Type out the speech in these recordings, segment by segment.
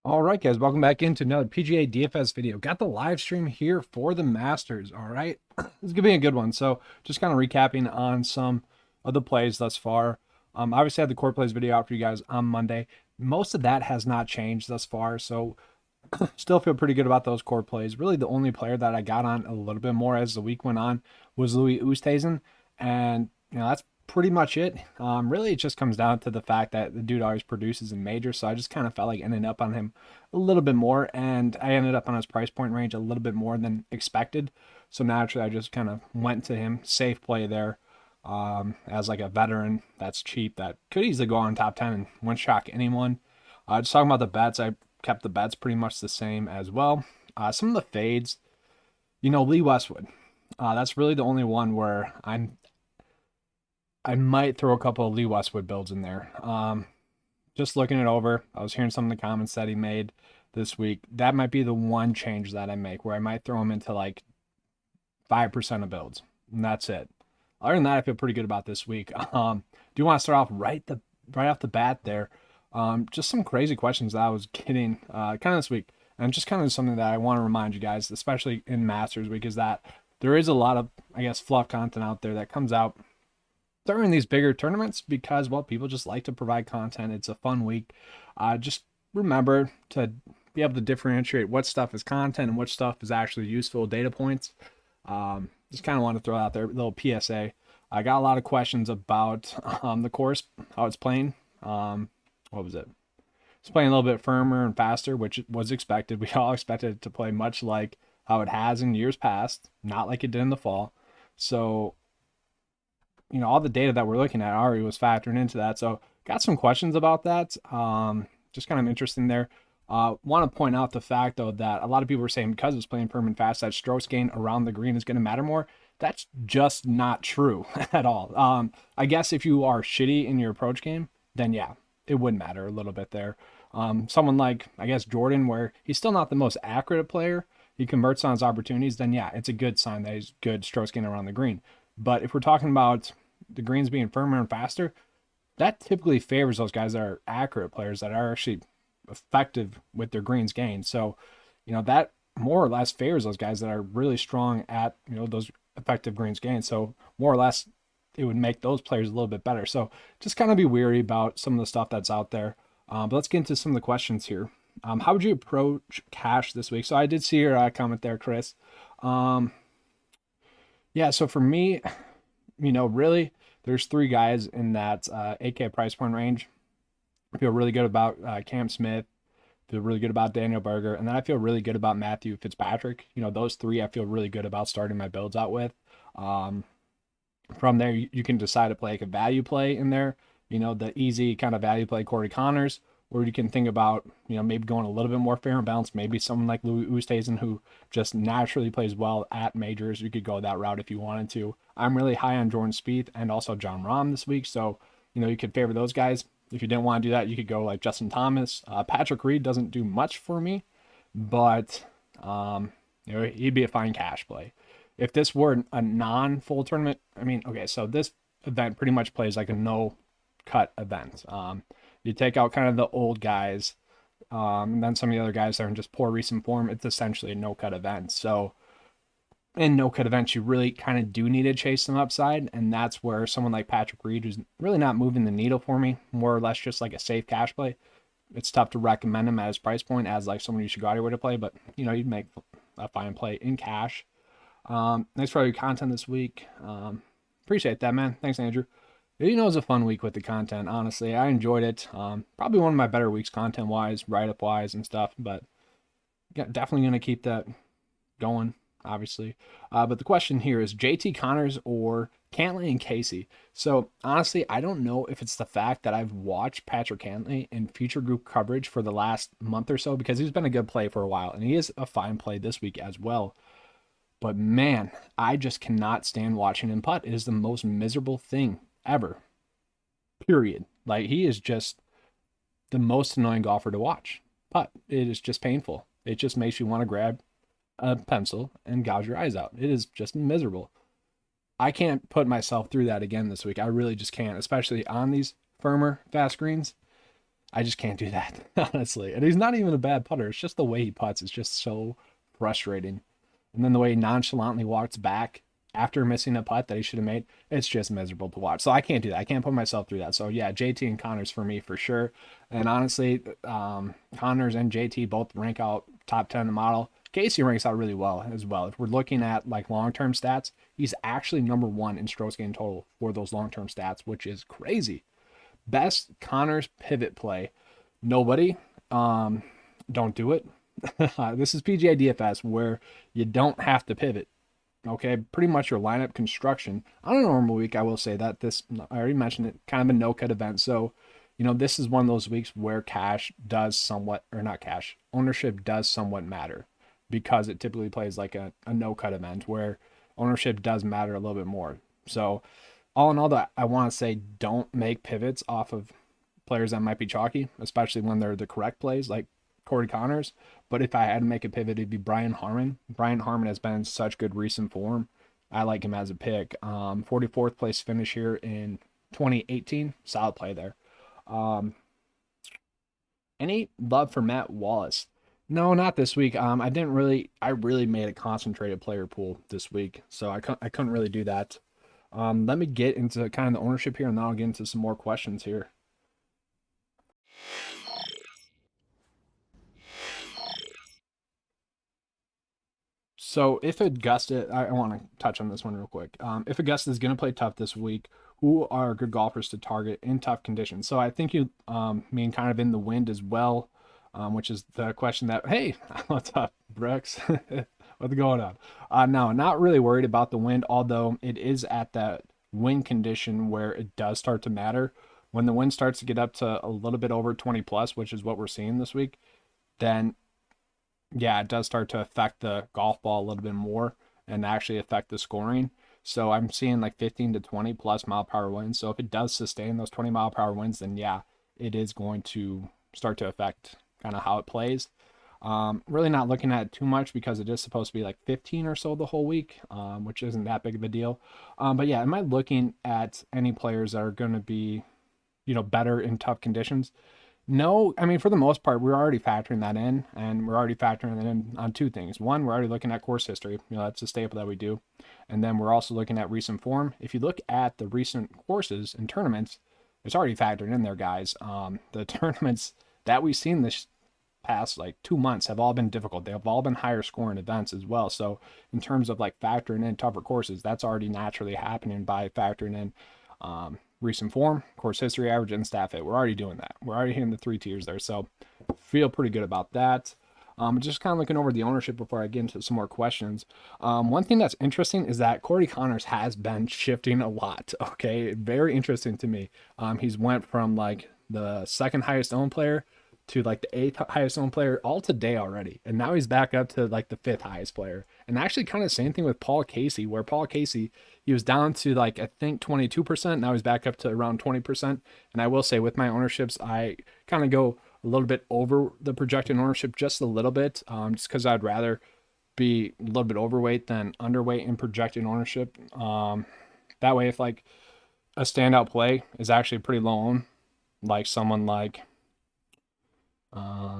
All right, guys, welcome back into another PGA DFS video. Got the live stream here for the Masters. All right, this is gonna be a good one. So, just kind of recapping on some of the plays thus far. Obviously, I had the core plays video out for you guys on Monday. Most of that has not changed thus far, so still feel pretty good about those core plays. Really, the only player that I got on a little bit more as the week went on was Louis Oosthuizen, and that's pretty much it. Really, it just comes down to the fact that the dude always produces in majors, so I just kind of felt like ending up on him a little bit more, and I ended up on his price point range a little bit more than expected. So naturally, I just kind of went to him, safe play there, as like a veteran that's cheap that could easily go on top 10 and wouldn't shock anyone. Just talking about the bets, I kept the bets pretty much the same as well. Some of the fades, Lee Westwood. That's really the only one where I might throw a couple of Lee Westwood builds in there. Just looking it over, I was hearing some of the comments that he made this week. That might be the one change that I make where I might throw him into like 5% of builds, and that's it. Other than that, I feel pretty good about this week. Do want to start off right off the bat there. Just some crazy questions that I was getting kind of this week, and just kind of something that I want to remind you guys, especially in Masters Week, is that there is a lot of, I guess, fluff content out there that comes out during these bigger tournaments because, well, people just like to provide content. It's a fun week. Just remember to be able to differentiate what stuff is content and what stuff is actually useful data points. Just kind of want to throw out there a little PSA. I got a lot of questions about the course, how it's playing. What was it? It's playing a little bit firmer and faster, which was expected. We all expected it to play much like how it has in years past, not like it did in the fall. So all the data that we're looking at already was factoring into that. So got some questions about that. Just kind of interesting there. Want to point out the fact though that a lot of people are saying because it's playing firm and fast that strokes gain around the green is going to matter more. That's just not true at all. I guess if you are shitty in your approach game, then yeah, it would matter a little bit there. Someone like I guess Jordan, where he's still not the most accurate player, he converts on his opportunities, then yeah, it's a good sign that he's good strokes gain around the green. But if we're talking about the greens being firmer and faster, that typically favors those guys that are accurate players that are actually effective with their greens gained. So, that more or less favors those guys that are really strong at, those effective greens gained. So more or less it would make those players a little bit better. So just kind of be weary about some of the stuff that's out there. But let's get into some of the questions here. How would you approach cash this week? So I did see your comment there, Chris. Yeah, so for me, really, there's three guys in that 8K price point range. I feel really good about Cam Smith. Feel really good about Daniel Berger, and then I feel really good about Matthew Fitzpatrick. Those three I feel really good about starting my builds out with. From there, you can decide to play like a value play in there. The easy kind of value play Corey Connors, or you can think about maybe going a little bit more fair and balanced. Maybe someone like Louis Oosthuizen who just naturally plays well at majors. You could go that route if you wanted to. I'm really high on Jordan Spieth and also John Rahm this week, so you could favor those guys. If you didn't want to do that, you could go like Justin Thomas. Patrick Reed doesn't do much for me, but he'd be a fine cash play. If this were a non-full tournament, okay, so this event pretty much plays like a no-cut event. You take out kind of the old guys, and then some of the other guys that are in just poor recent form. It's essentially a no-cut event. So in no-cut events, you really kind of do need to chase some upside, and that's where someone like Patrick Reed, who's really not moving the needle for me, more or less just like a safe cash play. It's tough to recommend him at his price point as like someone you should go out of your way to play, but you'd make a fine play in cash. Thanks for all your content this week. Appreciate that, man. Thanks, Andrew. It was a fun week with the content. Honestly, I enjoyed it. Probably one of my better weeks content-wise, write-up wise, and stuff. But yeah, definitely gonna keep that going, obviously. But the question here is JT Connors or Cantlay and Casey. So honestly, I don't know if it's the fact that I've watched Patrick Cantlay in future group coverage for the last month or so because he's been a good play for a while, and he is a fine play this week as well. But man, I just cannot stand watching him putt. It is the most miserable thing ever. Period. Like he is just the most annoying golfer to watch. Putt. It is just painful. It just makes you want to grab a pencil and gouge your eyes out. It is just miserable. I can't put myself through that again this week. I really just can't, especially on these firmer, fast greens. I just can't do that, honestly. And he's not even a bad putter. It's just the way he putts. It's just so frustrating. And then the way he nonchalantly walks back after missing a putt that he should have made, it's just miserable to watch. So I can't do that. I can't put myself through that. So yeah, JT and Connors for me for sure. And honestly, Connors and JT both rank out top 10 in the model. Casey ranks out really well as well. If we're looking at like long-term stats, he's actually number one in strokes gained total for those long-term stats, which is crazy. Best Connors pivot play. Nobody. Don't do it. This is PGA DFS where you don't have to pivot. Okay, pretty much your lineup construction on a normal week. I will say that this, I already mentioned it, kind of a no cut event. So, this is one of those weeks where cash does somewhat, or not cash, ownership does somewhat matter because it typically plays like a no cut event where ownership does matter a little bit more. So, all in all, that I want to say, don't make pivots off of players that might be chalky, especially when they're the correct plays like Corey Connors. But if I had to make a pivot, it'd be Brian Harman. Brian Harman has been in such good recent form. I like him as a pick. 44th place finish here in 2018. Solid play there. Any love for Matt Wallace? No, not this week. I really made a concentrated player pool this week, so I couldn't really do that. Let me get into kind of the ownership here, and then I'll get into some more questions here. So if Augusta, I want to touch on this one real quick. If Augusta is going to play tough this week, who are good golfers to target in tough conditions? So I think you mean kind of in the wind as well, which is the question that, hey, what's up, Brooks? What's going on? No, not really worried about the wind, although it is at that wind condition where it does start to matter. When the wind starts to get up to a little bit over 20 plus, which is what we're seeing this week, then yeah, it does start to affect the golf ball a little bit more and actually affect the scoring. So I'm seeing like 15 to 20 plus mile per hour winds. So if it does sustain those 20 mile per hour winds, then yeah, it is going to start to affect kind of how it plays. Really not looking at it too much because it is supposed to be like 15 or so the whole week, which isn't that big of a deal. But yeah, am I looking at any players that are going to be, better in tough conditions? No, I mean, for the most part, we're already factoring that in, and we're already factoring that in on two things. One, we're already looking at course history. That's a staple that we do. And then we're also looking at recent form. If you look at the recent courses and tournaments, it's already factored in there, guys. The tournaments that we've seen this past like 2 months have all been difficult. They have all been higher scoring events as well. So in terms of like factoring in tougher courses, that's already naturally happening by factoring in recent form, course history, average, and staff hit. We're already doing that. We're already hitting the 3 tiers there. So feel pretty good about that. Just kind of looking over the ownership before I get into some more questions. One thing that's interesting is that Corey Connors has been shifting a lot. Okay. Very interesting to me. He's went from like the second highest owned player to like the 8th highest owned player all today already. And now he's back up to like the 5th highest player. And actually kind of same thing with Paul Casey, where Paul Casey, he was down to like, I think 22%. Now he's back up to around 20%. And I will say with my ownerships, I kind of go a little bit over the projected ownership just a little bit, just because I'd rather be a little bit overweight than underweight in projected ownership. That way, if like a standout play is actually pretty low owned, like someone like,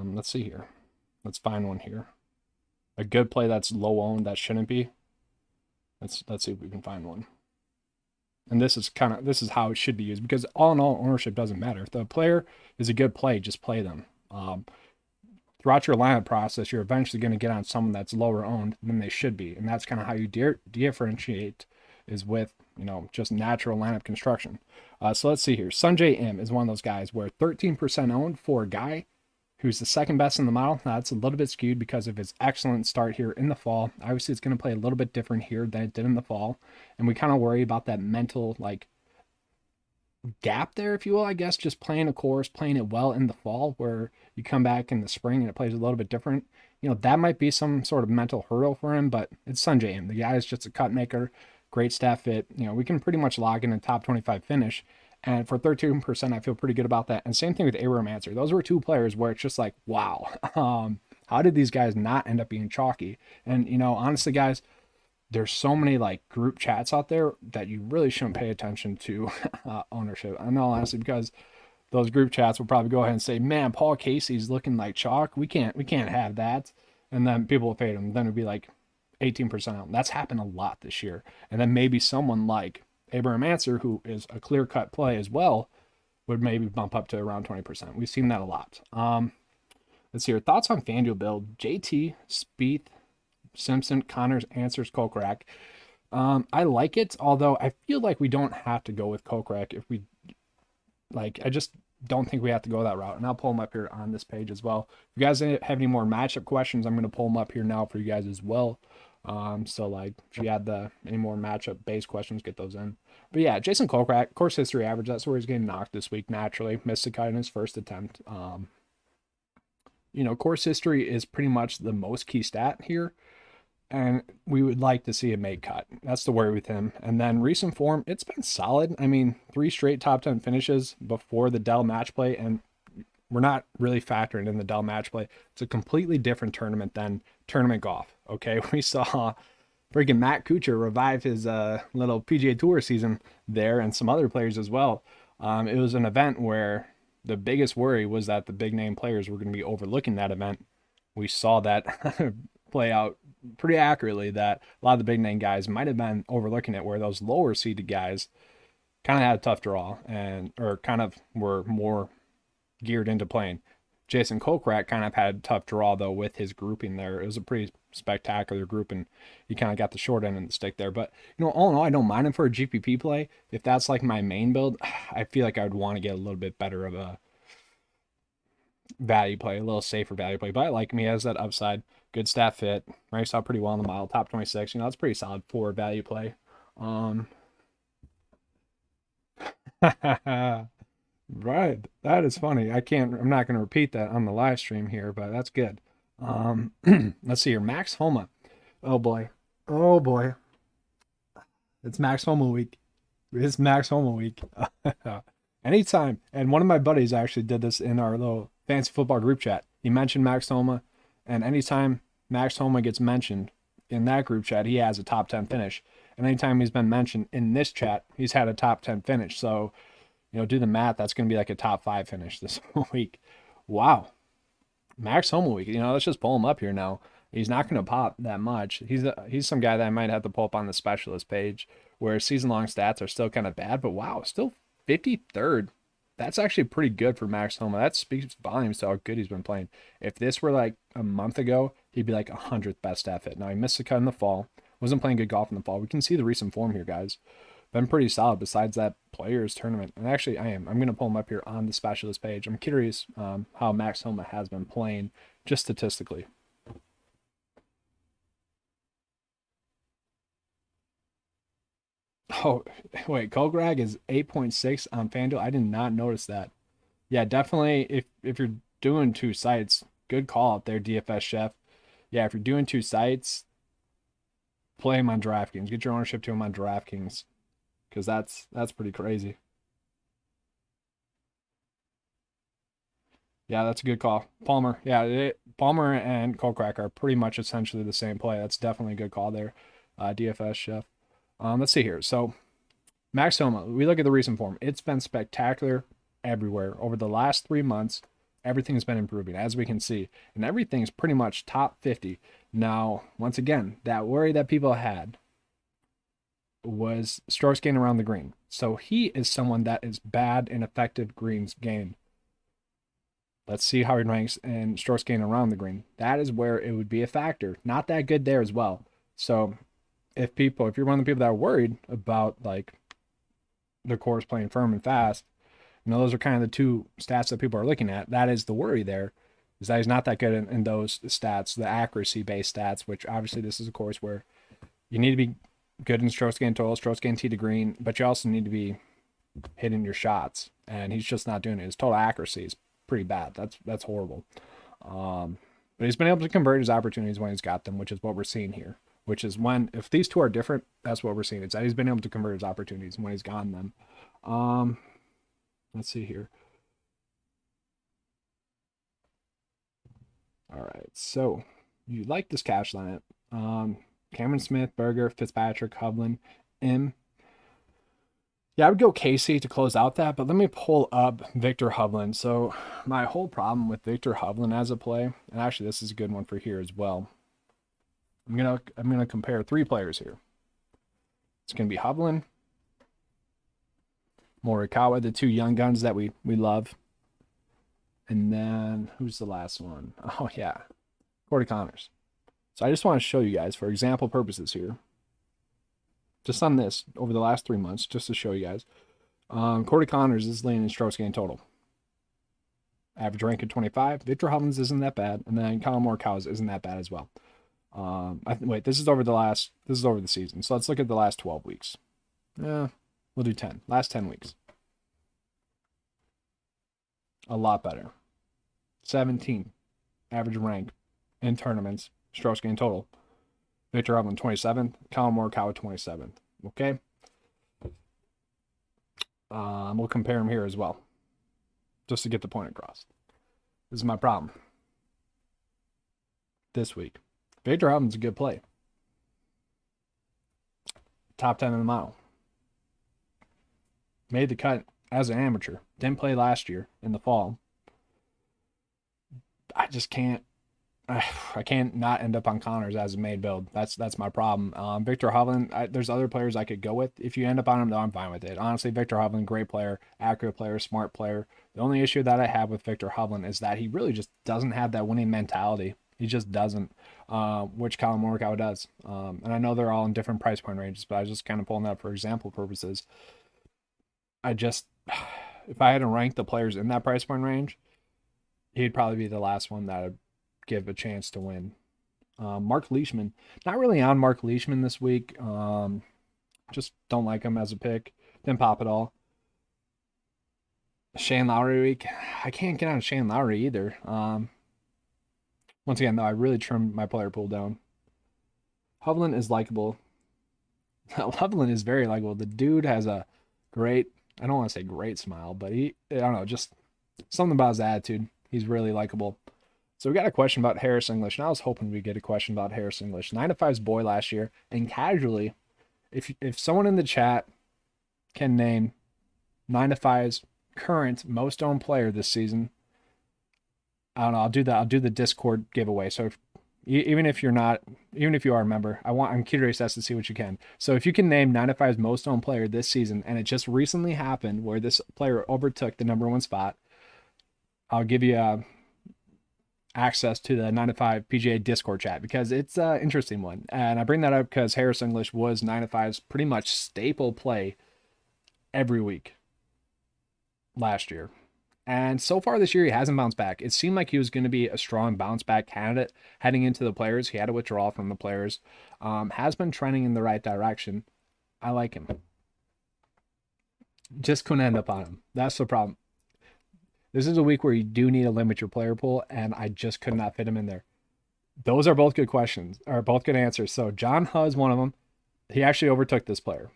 let's see here. Let's find one here. A good play that's low owned that shouldn't be. Let's see if we can find one. And this is how it should be used, because all in all, ownership doesn't matter. If the player is a good play, just play them. Throughout your lineup process, you're eventually going to get on someone that's lower owned than they should be, and that's kind of how you differentiate, is with just natural lineup construction. So let's see here. Sanjay M is one of those guys where 13% owned for a guy who's the second best in the model. Now, that's a little bit skewed because of his excellent start here in the fall. Obviously, it's going to play a little bit different here than it did in the fall. And we kind of worry about that mental, like, gap there, if you will, I guess, just playing a course, playing it well in the fall, where you come back in the spring and it plays a little bit different. That might be some sort of mental hurdle for him, but it's Sanjay M. The guy is just a cut maker, great staff fit. We can pretty much log in a top 25 finish. And for 13%, I feel pretty good about that. And same thing with Abraham Answer. Those were two players where it's just like, wow, how did these guys not end up being chalky? And, honestly, guys, there's so many like group chats out there that you really shouldn't pay attention to ownership. I know, honestly, because those group chats will probably go ahead and say, "Man, Paul Casey's looking like chalk. We can't have that." And then people will fade him. Then it'd be like 18% out. That's happened a lot this year. And then maybe someone like Abraham Answer, who is a clear-cut play as well, would maybe bump up to around 20%. We've seen that a lot. Let's see your thoughts on FanDuel build. JT, Spieth, Simpson, Connors, Answers, Kokrak. I like it, although I feel like we don't have to go with Kokrak if we like. I just don't think we have to go that route. And I'll pull them up here on this page as well. If you guys have any more matchup questions, I'm going to pull them up here now for you guys as well. So like if you had any more matchup based questions, get those in. But yeah, Jason Kokrak, course history average, that's where he's getting knocked this week naturally. Missed a cut in his first attempt. Course history is pretty much the most key stat here. And we would like to see a make cut. That's the worry with him. And then recent form, it's been solid. I mean, 3 straight top 10 finishes before the Dell match play, and we're not really factoring in the Dell match play. It's a completely different tournament than tournament golf. Okay, we saw freaking Matt Kuchar revive his little PGA Tour season there, and some other players as well. It was an event where the biggest worry was that the big name players were going to be overlooking that event. We saw that play out pretty accurately, that a lot of the big name guys might have been overlooking it, where those lower seeded guys kind of had a tough draw or kind of were more geared into playing. Jason Kokrak kind of had a tough draw though with his grouping there. It was a pretty spectacular group, and he kind of got the short end of the stick there. But all in all, I don't mind him for a GPP play. If that's like my main build, I feel like I would want to get a little bit better of a value play, a little safer value play. But I like him. He has that upside. Good stat fit. Ranks out pretty well in the mile. Top 26. That's pretty solid for value play. Right. That is funny. I'm not going to repeat that on the live stream here, but that's good. Let's see here. Max Homa. Oh boy. Oh boy. It's Max Homa week. It's Max Homa week. Anytime. And one of my buddies actually did this in our little fancy football group chat. He mentioned Max Homa, and anytime Max Homa gets mentioned in that group chat, he has a top 10 finish. And anytime he's been mentioned in this chat, he's had a top 10 finish. So, do the math. That's going to be like a top 5 finish this week. Wow. Max Homa week. Let's just pull him up here now. He's not going to pop that much. He's some guy that I might have to pull up on the specialist page, where season-long stats are still kind of bad. But wow, still 53rd. That's actually pretty good for Max Homa. That speaks volumes to how good he's been playing. If this were like a month ago, he'd be like 100th best stat fit. Now, he missed a cut in the fall. Wasn't playing good golf in the fall. We can see the recent form here, guys. Been pretty solid besides that Players Tournament. And actually, I'm going to pull him up here on the specialist page. I'm curious how Max Homa has been playing just statistically. Oh, wait, Kokrak is 8.6 on FanDuel. I did not notice that. Yeah, definitely. If you're doing 2 sites, good call out there, DFS chef. Yeah, if you're doing 2 sites, play him on DraftKings. Get your ownership to him on DraftKings, because that's pretty crazy. Yeah, that's a good call. Palmer. Yeah, Palmer and Kokrak are pretty much essentially the same play. That's definitely a good call there, DFS chef. Let's see here. So Max Homa, we look at the recent form. It's been spectacular everywhere. Over the last 3 months, everything's been improving, as we can see. And everything's pretty much top 50. Now, once again, that worry that people had was strokes gained around the green. So he is someone that is bad in effective greens gained. Let's see how he ranks in strokes gained around the green. That is where it would be a factor. Not that good there as well. So if you're one of the people that are worried about like the course playing firm and fast, those are kind of the 2 stats that people are looking at. That is the worry there, is that he's not that good in those stats, the accuracy-based stats, which obviously this is a course where you need to be good in strokes gained total, strokes gained tee to green, but you also need to be hitting your shots, and he's just not doing it. His total accuracy is pretty bad. That's horrible. But he's been able to convert his opportunities when he's got them, which is what we're seeing here. Which is if these 2 are different, that's what we're seeing. It's that he's been able to convert his opportunities when he's gotten them. Let's see here. All right, so you like this cash lineup. Cameron Smith, Berger, Fitzpatrick, Hovland, M. Yeah, I would go Casey to close out that, but let me pull up Victor Hovland. So my whole problem with Victor Hovland as a play, and actually this is a good one for here as well. I'm gonna compare 3 players here. It's gonna be Hovland, Morikawa, the 2 young guns that we love, and then who's the last one? Oh yeah, Corey Connors. So I just want to show you guys for example purposes here, just on this over the last 3 months, just to show you guys. Corey Connors is leading in strokes gained total. Average rank of 25. Victor Hovland's isn't that bad, and then Colin Morikawa's isn't that bad as well. Wait, this is over the season. So let's look at the last 12 weeks. Yeah, we'll do 10. Last 10 weeks. A lot better. 17 average rank in tournaments, strokes gained total. Victor Hovland 27th, Colin Morikawa 27th. Okay. We'll compare them here as well, just to get the point across. This is my problem this week. Victor Hovland's a good play. Top 10 in the mile. Made the cut as an amateur. Didn't play last year in the fall. I just can't. I can't not end up on Connors as a made build. That's my problem. Victor Hovland, there's other players I could go with. If you end up on him, though, I'm fine with it. Honestly, Victor Hovland, great player, accurate player, smart player. The only issue that I have with Victor Hovland is that he really just doesn't have that winning mentality. He just doesn't, which Colin Morikawa does. And I know they're all in different price point ranges, but I was just kind of pulling that for example purposes. If I had to rank the players in that price point range, he'd probably be the last one that I'd give a chance to win. Mark Leishman, not really on Mark Leishman this week. Just don't like him as a pick. Didn't pop at all. Shane Lowry week, I can't get on Shane Lowry either. Once again, though, I really trimmed my player pool down. Hovland is likable. Hovland is very likable. The dude has a great, I don't want to say great smile, but I don't know, just something about his attitude. He's really likable. So we got a question about Harris English, and I was hoping we'd get a question about Harris English. 9-5's boy last year, and casually, if someone in the chat can name 9-5's current most owned player this season, I don't know, I'll do the Discord giveaway. So even if you are a member, I'm curious as to see what you can. So if you can name 9-5's most owned player this season, and it just recently happened where this player overtook the #1 spot, I'll give you access to the 9-5 PGA Discord chat, because it's an interesting one. And I bring that up because Harris English was 9-5's pretty much staple play every week last year. And so far this year, he hasn't bounced back. It seemed like he was going to be a strong bounce back candidate heading into the players. He had a withdrawal from the players. Has been trending in the right direction. I like him. Just couldn't end up on him. That's the problem. This is a week where you do need to limit your player pool, and I just could not fit him in there. Those are both good questions, or both good answers. So John Huh is one of them. He actually overtook this player.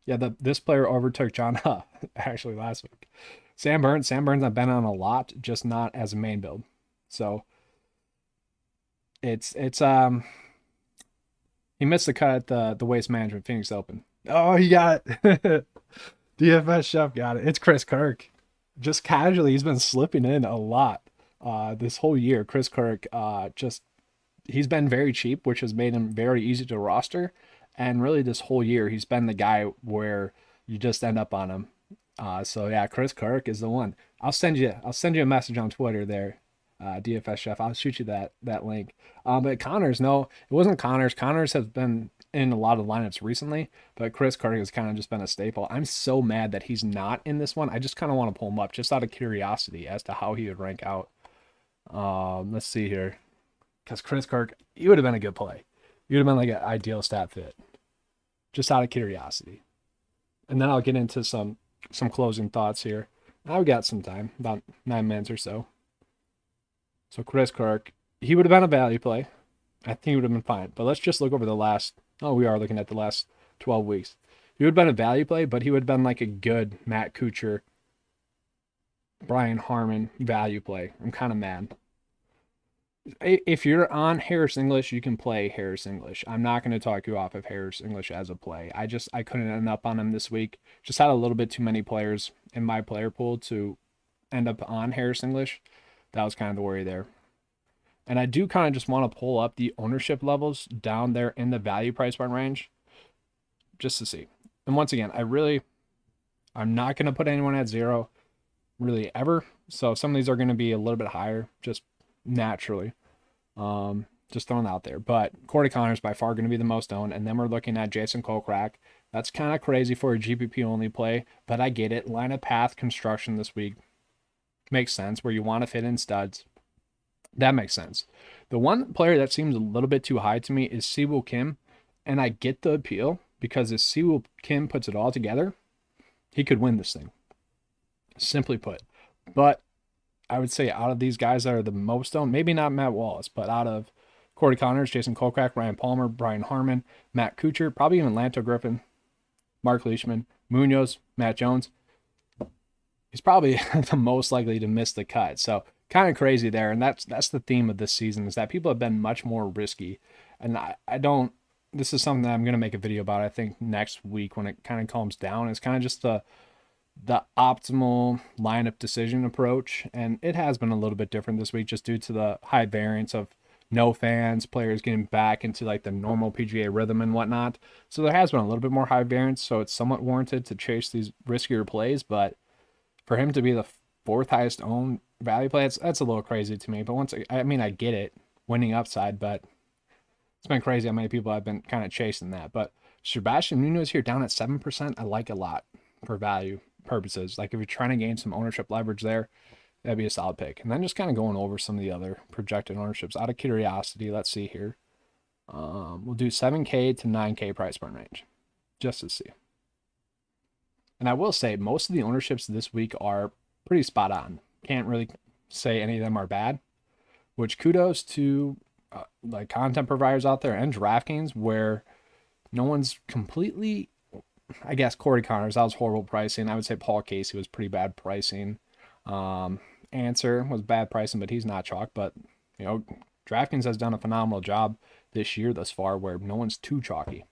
This player overtook John Huh actually last week. Sam Burns I've been on a lot, just not as a main build. So it's he missed the cut at the Waste Management Phoenix Open. Oh, he got it. DFS Chef got it. It's Chris Kirk. Just casually, he's been slipping in a lot this whole year. Chris Kirk, he's been very cheap, which has made him very easy to roster. And really this whole year, he's been the guy where you just end up on him. So yeah, Chris Kirk is the one. I'll send you a message on Twitter there, DFS Chef. I'll shoot you that link. But Connors, no, it wasn't Connors. Connors has been in a lot of lineups recently, but Chris Kirk has kind of just been a staple. I'm so mad that he's not in this one. I just kind of want to pull him up just out of curiosity as to how he would rank out. Let's see here. Because Chris Kirk, he would have been a good play. He would have been like an ideal stat fit. Just out of curiosity. And then I'll get into some closing thoughts here. I've got some time, about 9 minutes or so. So Chris Kirk, he would have been a value play. I think he would have been fine. But let's just look over the last, we are looking at the last 12 weeks. He would have been a value play, but he would have been like a good Matt Kuchar, Brian Harmon value play. I'm kind of mad. If you're on Harris English, you can play Harris English. I'm not going to talk you off of Harris English as a play. I couldn't end up on him this week. Just had a little bit too many players in my player pool to end up on Harris English. That was kind of the worry there. And I do kind of just want to pull up the ownership levels down there in the value price point range just to see. And once again, I'm not going to put anyone at zero really ever. So some of these are going to be a little bit higher just naturally. Just throwing out there. But Corey Connors by far going to be the most owned. And then we're looking at Jason Kokrak. That's kind of crazy for a GPP only play, but I get it. Line of path construction this week makes sense where you want to fit in studs. That makes sense. The one player that seems a little bit too high to me is Siwoo Kim. And I get the appeal because if Siwoo Kim puts it all together, he could win this thing. Simply put. But I would say out of these guys that are the most owned, maybe not Matt Wallace, but out of Corey Connors, Jason Kokrak, Ryan Palmer, Brian Harmon, Matt Kuchar, probably even Lanto Griffin, Mark Leishman, Munoz, Matt Jones, he's probably the most likely to miss the cut. So kind of crazy there. And that's the theme of this season is that people have been much more risky. And I don't, this is something that I'm going to make a video about, I think, next week when it kind of calms down. It's kind of just the optimal lineup decision approach. And it has been a little bit different this week just due to the high variance of no fans, players getting back into like the normal PGA rhythm and whatnot. So there has been a little bit more high variance. So it's somewhat warranted to chase these riskier plays. But for him to be the fourth highest owned value play, that's a little crazy to me. But I get it, winning upside, but it's been crazy how many people have been kind of chasing that. But Sebastian Munoz here down at 7%, I like a lot for value purposes. Like if you're trying to gain some ownership leverage there, that'd be a solid pick. And then just kind of going over some of the other projected ownerships out of curiosity. Let's see here. We'll do 7K to 9K price point range just to see. And I will say most of the ownerships this week are pretty spot on. Can't really say any of them are bad, which kudos to like content providers out there and DraftKings where no one's completely, I guess Corey Connors, that was horrible pricing. I would say Paul Casey was pretty bad pricing. Answer was bad pricing, but he's not chalk. But DraftKings has done a phenomenal job this year thus far, where no one's too chalky.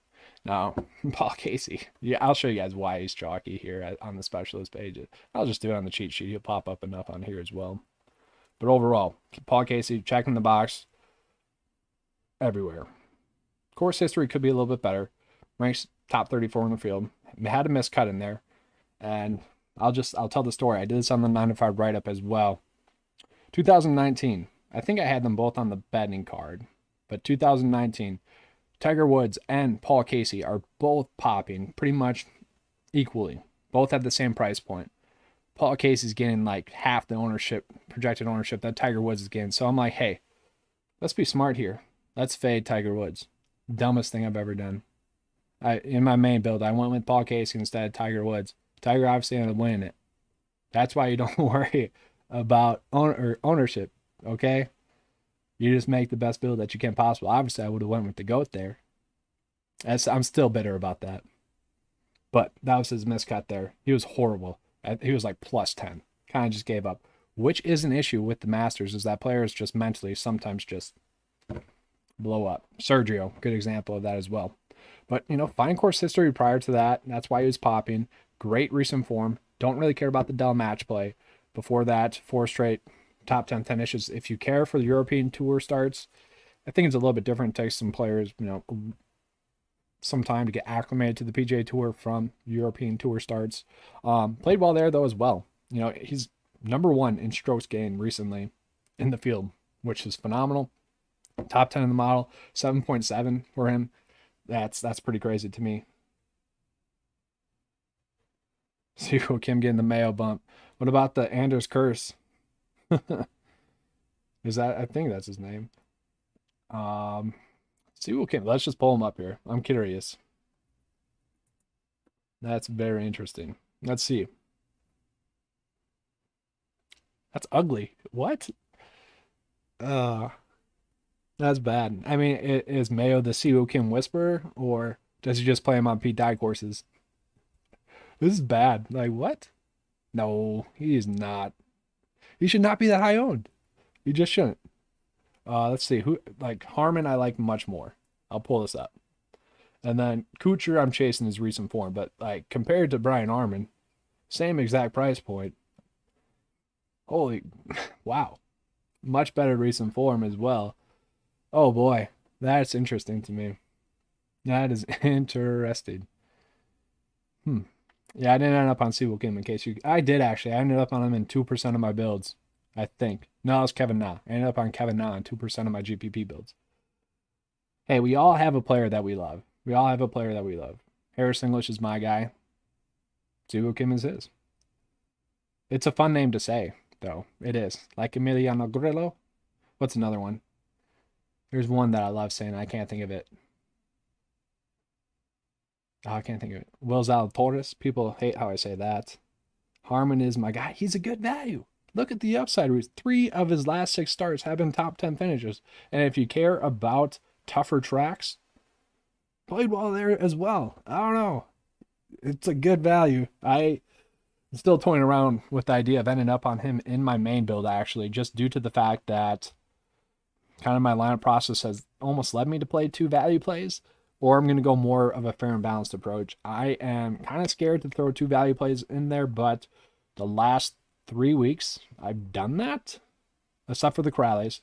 Now, Paul Casey, yeah, I'll show you guys why he's chalky here on the specialist page. I'll just do it on the cheat sheet. He'll pop up enough on here as well. But overall, Paul Casey checking the box everywhere. Course history could be a little bit better. Ranks top 34 in the field. Had a miscut in there, and I'll tell the story. I did this on the 9 to 5 write-up as well. 2019, I think I had them both on the betting card, but 2019, Tiger Woods and Paul Casey are both popping pretty much equally. Both have the same price point. Paul Casey's getting like half the ownership, projected ownership that Tiger Woods is getting. So I'm like, hey, let's be smart here. Let's fade Tiger Woods. Dumbest thing I've ever done. In my main build, I went with Paul Casey instead of Tiger Woods. Tiger obviously ended up winning it. That's why you don't worry about ownership, okay? You just make the best build that you can possible. Obviously, I would have went with the GOAT there. I'm still bitter about that. But that was his miscut there. He was horrible. He was like plus 10. Kind of just gave up. Which is an issue with the Masters, is that players just mentally sometimes just blow up. Sergio, good example of that as well. But, fine course history prior to that. That's why he was popping. Great recent form. Don't really care about the Dell match play. Before that, 4 straight top 10 finishes. If you care for the European Tour starts, I think it's a little bit different. It takes some players, some time to get acclimated to the PGA Tour from European Tour starts. Played well there, though, as well. He's number 1 in strokes gained recently in the field, which is phenomenal. Top 10 in the model, 7.7 for him. That's pretty crazy to me. Siwoo Kim getting the Mayo bump. What about the Anders curse? Is that? I think that's his name. Siwoo Kim. Let's just pull him up here. I'm curious. That's very interesting. Let's see. That's ugly. What? That's bad. I mean, is Mayo the Siwoo Kim whisperer, or does he just play him on Pete Dye courses? This is bad. Like, what? No, he is not. He should not be that high owned. He just shouldn't. Let's see who like Harmon. I like much more. I'll pull this up. And then Kuchar, I'm chasing his recent form, but like compared to Brian Harmon, same exact price point. Holy, wow, much better recent form as well. Oh boy, that's interesting to me. That is interesting. Hmm. Yeah, I didn't end up on Siwoo Kim in case you. I did actually. I ended up on him in 2% of my builds. I think. No, it was Kevin Na. I ended up on Kevin Na in 2% of my GPP builds. Hey, we all have a player that we love. We all have a player that we love. Harris English is my guy. Siwoo Kim is his. It's a fun name to say, though. It is. Like Emiliano Grillo. What's another one? There's one that I love saying. I can't think of it. Oh, I can't think of it. Will Zalatoris. People hate how I say that. Harmon is my guy. He's a good value. Look at the upside. 3 of his last 6 starts have been top 10 finishes. And if you care about tougher tracks, played well there as well. I don't know. It's a good value. I'm still toying around with the idea of ending up on him in my main build, actually, just due to the fact that kind of my lineup process has almost led me to play 2 value plays, or I'm going to go more of a fair and balanced approach. I am kind of scared to throw 2 value plays in there, but the last 3 weeks I've done that, except for the Corrales.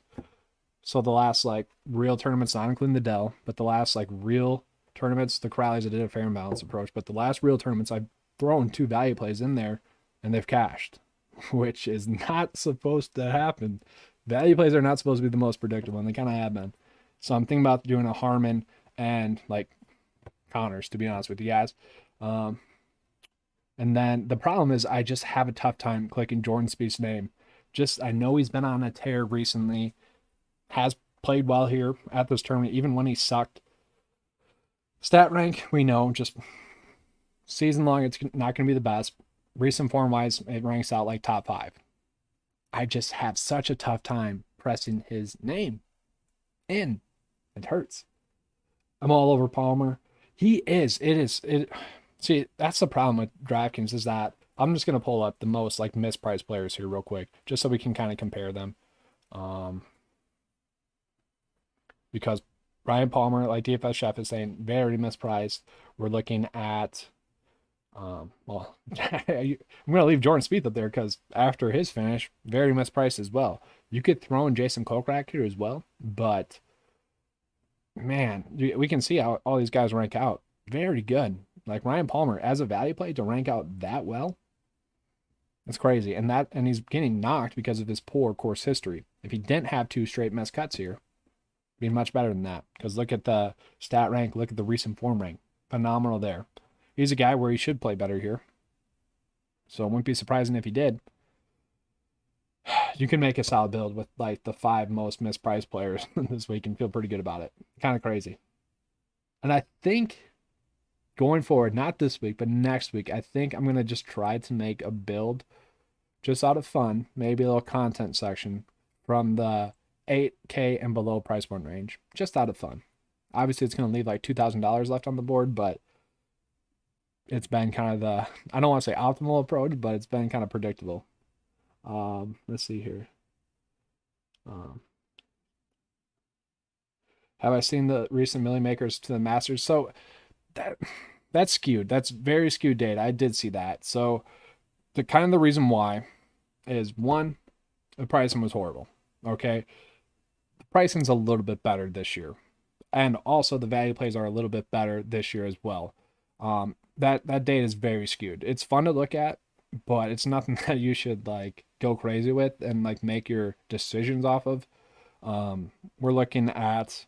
So the last like real tournaments, not including the Dell, but the last like real tournaments, the Corrales, I did a fair and balanced approach. But the last real tournaments, I've thrown 2 value plays in there, and they've cashed, which is not supposed to happen. Value plays are not supposed to be the most predictable, and they kind of have been. So I'm thinking about doing a Harmon and like Connors, to be honest with you guys. And then the problem is I just have a tough time clicking Jordan Spieth's name. Just I know he's been on a tear recently, has played well here at this tournament, even when he sucked. Stat rank, we know, just season long, it's not going to be the best. Recent form wise, it ranks out like top 5. I just have such a tough time pressing his name in. It hurts. I'm all over Palmer. He is. It. See, that's the problem with DraftKings is that I'm just gonna pull up the most like mispriced players here real quick, just so we can kind of compare them. Because Ryan Palmer, like DFS Chef is saying, very mispriced. We're looking at, well, I'm gonna leave Jordan Spieth up there because after his finish, very mispriced as well. You could throw in Jason Kokrak here as well, but man, we can see how all these guys rank out. Very good. Like Ryan Palmer as a value play to rank out that well, it's crazy. And he's getting knocked because of his poor course history. If he didn't have 2 straight missed cuts here, it'd be much better than that. Because look at the stat rank, look at the recent form rank. Phenomenal there. He's a guy where he should play better here. So it wouldn't be surprising if he did. You can make a solid build with like the 5 most mispriced players this week and feel pretty good about it. Kind of crazy. And I think going forward, not this week, but next week, I think I'm going to just try to make a build just out of fun, maybe a little content section from the 8K and below price point range, just out of fun. Obviously, it's going to leave like $2,000 left on the board, but it's been kind of the, I don't want to say optimal approach, but it's been kind of predictable. Let's see here. Have I seen the recent Millie Makers to the Masters? So that's skewed. That's very skewed data. I did see that. So the reason why is, one, the pricing was horrible. Okay. The pricing's a little bit better this year. And also the value plays are a little bit better this year as well. That data is very skewed. It's fun to look at, but it's nothing that you should like go crazy with and like make your decisions off of. We're looking at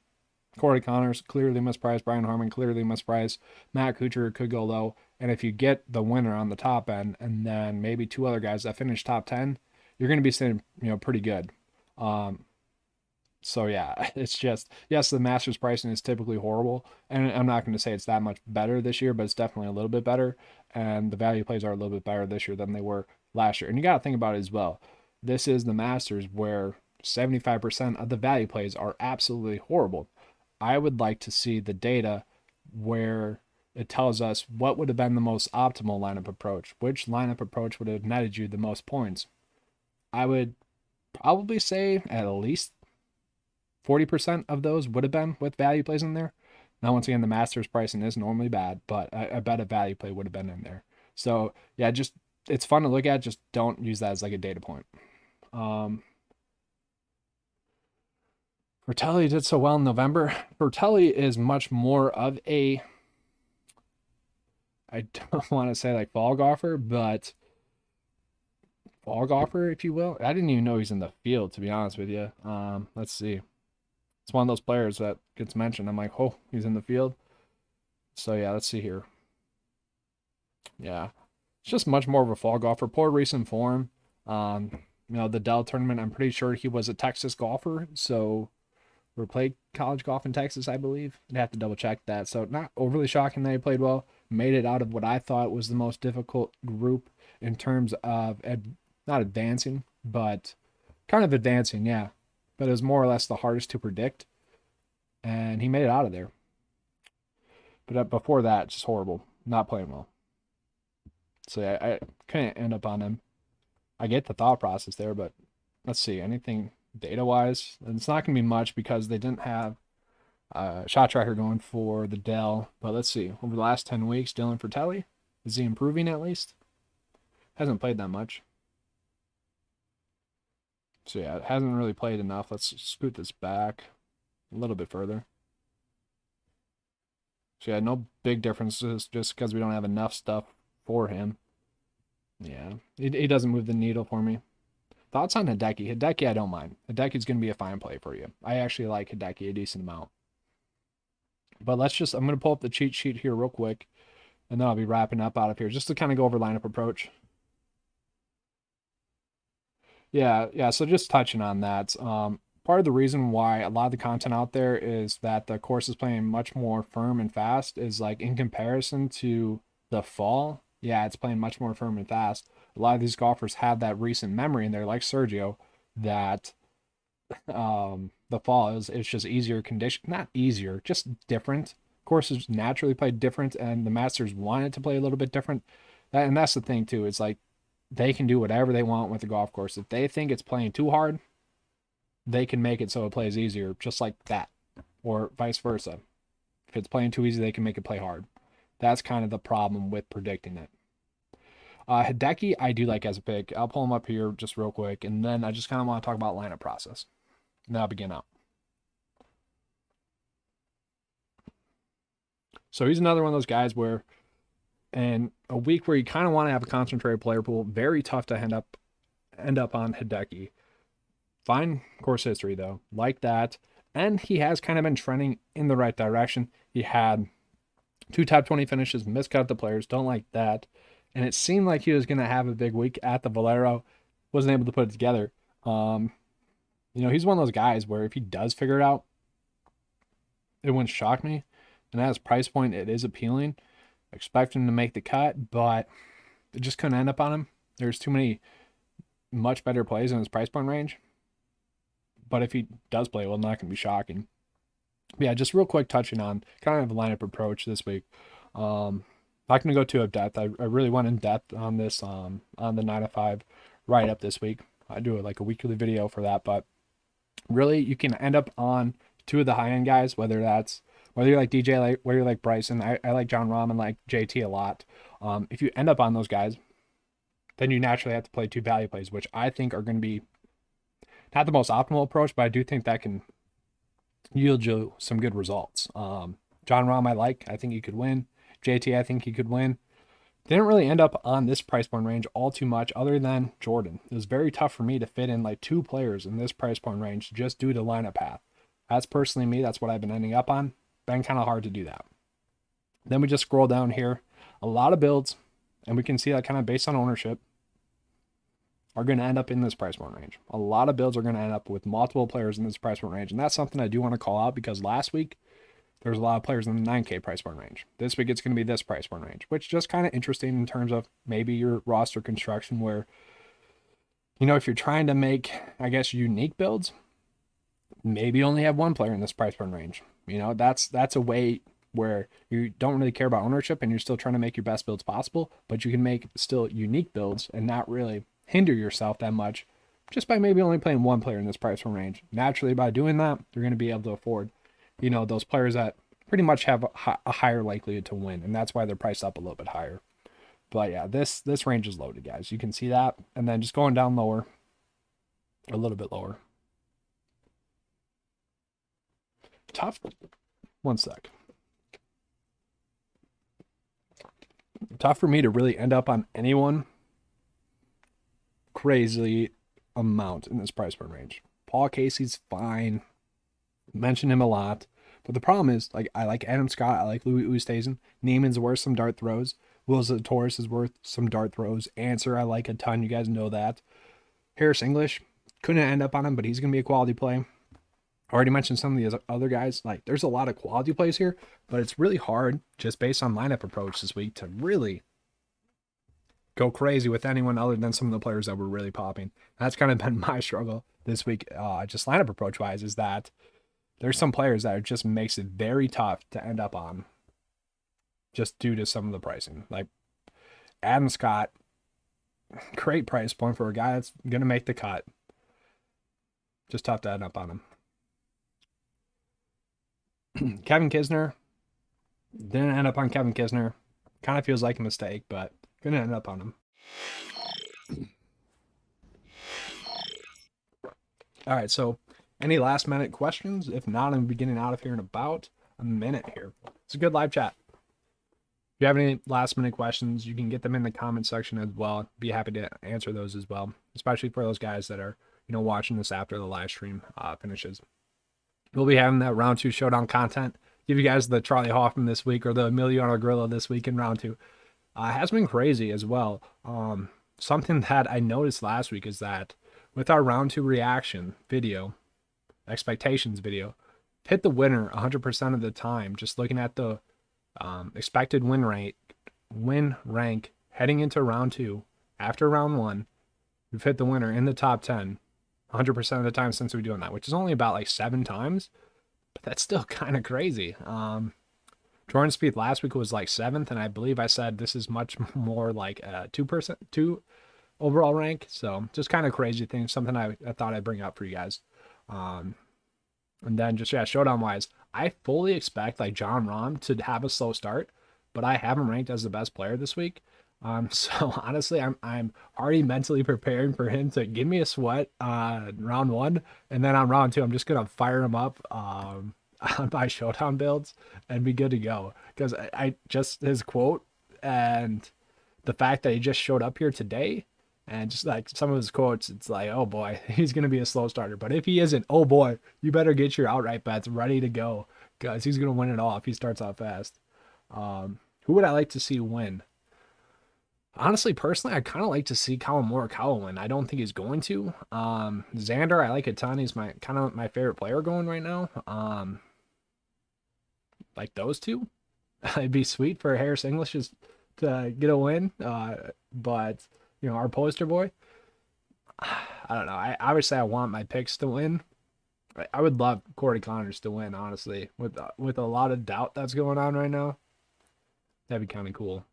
Corey Connors, clearly mispriced. Brian Harmon, clearly mispriced. Matt Kuchar could go low. And if you get the winner on the top end and then maybe 2 other guys that finish top 10, you're going to be sitting, pretty good. So yeah, it's just, yes, the Masters pricing is typically horrible. And I'm not going to say it's that much better this year, but it's definitely a little bit better. And the value plays are a little bit better this year than they were last year. And you got to think about it as well. This is the Masters where 75% of the value plays are absolutely horrible. I would like to see the data where it tells us what would have been the most optimal lineup approach, which lineup approach would have netted you the most points. I would probably say at least 40% of those would have been with value plays in there. Now, once again, the Masters pricing is normally bad, but I bet a value play would have been in there. So yeah, just it's fun to look at. Just don't use that as like a data point. Vertelli did so well in November. Vertelli is much more of a, I don't want to say like fall golfer, but fall golfer, if you will. I didn't even know he's in the field, to be honest with you. Let's see. It's one of those players that gets mentioned. I'm like, oh, he's in the field. So yeah, let's see here. Yeah, it's just much more of a fall golfer. Poor recent form. The Dell tournament, I'm pretty sure he was a Texas golfer, so we played college golf in Texas, I believe. I'd have to double check that. So not overly shocking that he played well. Made it out of what I thought was the most difficult group in terms of not advancing, but kind of advancing, yeah. But it was more or less the hardest to predict, and he made it out of there. But before that, just horrible, not playing well. So yeah, I couldn't end up on him. I get the thought process there, but let's see, anything data-wise, and it's not going to be much because they didn't have shot tracker going for the Dell. But let's see, over the last 10 weeks, Dylan Fratelli, is he improving at least? Hasn't played that much. So yeah, it hasn't really played enough. Let's scoot this back a little bit further. So yeah, no big differences just because we don't have enough stuff for him. Yeah, he doesn't move the needle for me. Thoughts on Hideki? Hideki, I don't mind. Hideki's going to be a fine play for you. I actually like Hideki a decent amount. But I'm going to pull up the cheat sheet here real quick, and then I'll be wrapping up out of here just to kind of go over lineup approach. Yeah, so just touching on that. Part of the reason why a lot of the content out there is that the course is playing much more firm and fast is like in comparison to the fall. Yeah, it's playing much more firm and fast. A lot of these golfers have that recent memory in there, like Sergio, that the fall it's just easier condition, not easier, just different. Courses naturally play different, and the Masters wanted to play a little bit different. And that's the thing too. It's like they can do whatever they want with the golf course. If they think it's playing too hard, they can make it so it plays easier, just like that, or vice versa. If it's playing too easy, they can make it play hard. That's kind of the problem with predicting it. Hideki, I do like as a pick. I'll pull him up here just real quick, and then I just kind of want to talk about lineup process. And then I'll begin out. So he's another one of those guys where, in a week where you kind of want to have a concentrated player pool, very tough to end up on Hideki. Fine course history though, like that, and he has kind of been trending in the right direction. He had 2 top 20 finishes, miscut the players, don't like that. And it seemed like he was going to have a big week at the Valero. Wasn't able to put it together. He's one of those guys where if he does figure it out, it wouldn't shock me. And at his price point, it is appealing. I expect him to make the cut, but it just couldn't end up on him. There's too many much better plays in his price point range. But if he does play well, not going to be shocking. But yeah, just real quick touching on kind of a lineup approach this week. Not going to go too in depth. I really went in depth on this on the 9 to 5 write up this week. I do like a weekly video for that, but really you can end up on 2 of the high end guys, whether you're like DJ, whether you're like Bryson. I like John Rahm and like JT a lot. If you end up on those guys, then you naturally have to play 2 value plays, which I think are going to be not the most optimal approach, but I do think that can yield you some good results. John Rahm I think he could win. JT, I think he could win. Didn't really end up on this price point range all too much other than Jordan. It was very tough for me to fit in like 2 players in this price point range just due to lineup path. That's personally me. That's what I've been ending up on. Been kind of hard to do that. Then we just scroll down here. A lot of builds, and we can see that kind of based on ownership, are going to end up in this price point range. A lot of builds are going to end up with multiple players in this price point range, and that's something I do want to call out because last week, there was a lot of players in the 9K price point range. This week it's going to be this price point range, which is just kind of interesting in terms of maybe your roster construction where, if you're trying to make, I guess, unique builds, maybe only have 1 player in this price point range. That's a way where you don't really care about ownership and you're still trying to make your best builds possible, but you can make still unique builds and not really hinder yourself that much just by maybe only playing one player in this price range. Naturally, by doing that, you're going to be able to afford, you know, those players that pretty much have a higher likelihood to win, and that's why they're priced up a little bit higher. But yeah, this range is loaded, guys. You can see that, and then just going down lower, a little bit lower. Tough. One sec. Tough for me to really end up on anyone crazy amount in this price point range. Paul Casey's fine. Mention him a lot. But the problem is, like, I like Adam Scott. I like Louis Oosthuizen. Neiman's worth some dart throws. Will Zalatoris is worth some dart throws. Answer, I like a ton. You guys know that. Harris English. Couldn't end up on him, but he's going to be a quality play. Already mentioned some of the other guys. Like, there's a lot of quality plays here, but it's really hard just based on lineup approach this week to really go crazy with anyone other than some of the players that were really popping. That's kind of been my struggle this week, just lineup approach wise, is that there's some players that it just makes it very tough to end up on just due to some of the pricing. Like Adam Scott, great price point for a guy that's going to make the cut. Just tough to end up on him. Kevin Kisner, didn't end up on Kevin Kisner. Kind of feels like a mistake, but gonna end up on him. All right, so any last minute questions? If not, I'm gonna be getting out of here in about a minute here. It's a good live chat. If you have any last minute questions, you can get them in the comment section as well. Be happy to answer those as well, especially for those guys that are, you know, watching this after the live stream finishes. We'll be having that round 2 showdown content. Give you guys the Charlie Hoffman this week or the Emiliano Grillo this week in round 2. Has been crazy as well. Something that I noticed last week is that with our round 2 reaction video, expectations video, hit the winner 100% of the time. Just looking at the expected win rank heading into round 2 after round 1, we've hit the winner in the top 10 100% of the time since we're doing that, which is only about like 7 times, but that's still kind of crazy. Jordan Spieth last week was like 7th, and I believe I said this is much more like a 2% overall rank. So just kind of crazy thing, something I thought I'd bring up for you guys. And then just, yeah, showdown wise, I fully expect like Jon Rahm to have a slow start, but I have him ranked as the best player this week. So honestly, I'm already mentally preparing for him to give me a sweat round 1, and then on round 2, I'm just gonna fire him up on my showdown builds and be good to go. Because I just his quote and the fact that he just showed up here today, and just like some of his quotes, it's like, oh boy, he's gonna be a slow starter. But if he isn't, oh boy, you better get your outright bets ready to go, because he's gonna win it all if he starts out fast. Who would I like to see win? Honestly, personally, I kind of like to see Colin Morikawa win. I don't think he's going to. Xander, I like a ton. He's my favorite player going right now. Like those two, it'd be sweet for Harris English to get a win. But you know, our poster boy, I don't know. I want my picks to win. I would love Corey Connors to win, honestly, with a lot of doubt that's going on right now. That'd be kind of cool.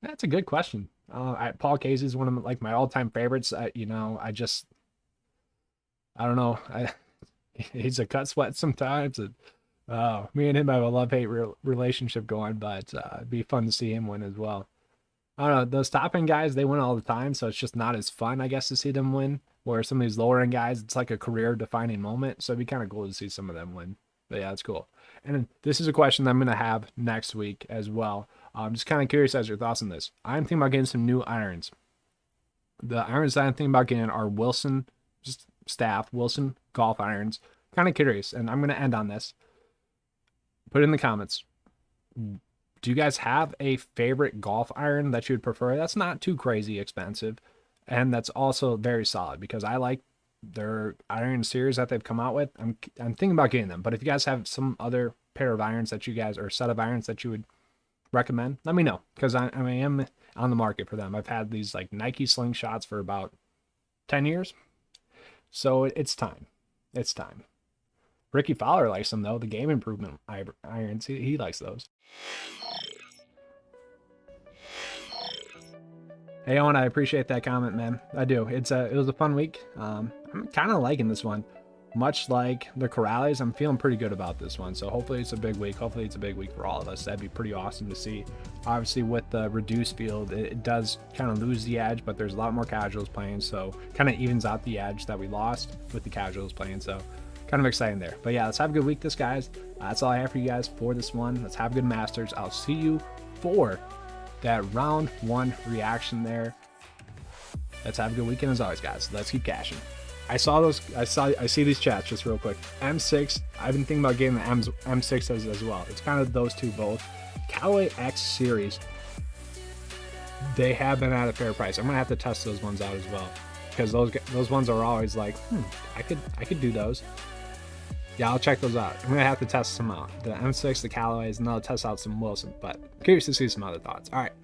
That's a good question. Paul Casey is one of like my all-time favorites. You know, I don't know. He's a cut sweat sometimes. And, me and him have a love-hate relationship going, but it'd be fun to see him win as well. I don't know. Those top-end guys, they win all the time, so it's just not as fun, I guess, to see them win. Where some of these lower-end guys, it's like a career-defining moment, so it'd be kind of cool to see some of them win. But yeah, that's cool. And this is a question that I'm going to have next week as well. I'm just kind of curious as your thoughts on this. I'm thinking about getting some new irons. The irons that I'm thinking about getting are Wilson, just staff, Wilson golf irons. Kind of curious, and I'm going to end on this. Put it in the comments. Do you guys have a favorite golf iron that you would prefer? That's not too crazy expensive, and that's also very solid, because I like their iron series that they've come out with. I'm thinking about getting them, but if you guys have some other pair of irons that you guys, or set of irons that you would recommend, let me know, because I am on the market for them. I've had these like Nike slingshots for about 10 years, so it's time. It's time. Ricky Fowler likes them though, the game improvement irons. He likes those. Hey Owen, I appreciate that comment, man. I do. It was a fun week. I'm kind of liking this one. Much like the Corrales, I'm feeling pretty good about this one. So hopefully it's a big week. Hopefully it's a big week for all of us. That'd be pretty awesome to see. Obviously with the reduced field, it does kind of lose the edge, but there's a lot more casuals playing. So kind of evens out the edge that we lost with the casuals playing. So kind of exciting there. But yeah, let's have a good week, this guys. That's all I have for you guys for this one. Let's have good Masters. I'll see you for that round 1 reaction there. Let's have a good weekend as always, guys. Let's keep cashing. I see these chats just real quick. M6, I've been thinking about getting the M6 as well. It's kind of those two both. Callaway X series, they have been at a fair price. I'm gonna have to test those ones out as well, because those ones are always like, I could do those. Yeah, I'll check those out. I'm gonna have to test some out. The M6, the Callaways, and I'll test out some Wilson, but curious to see some other thoughts. All right.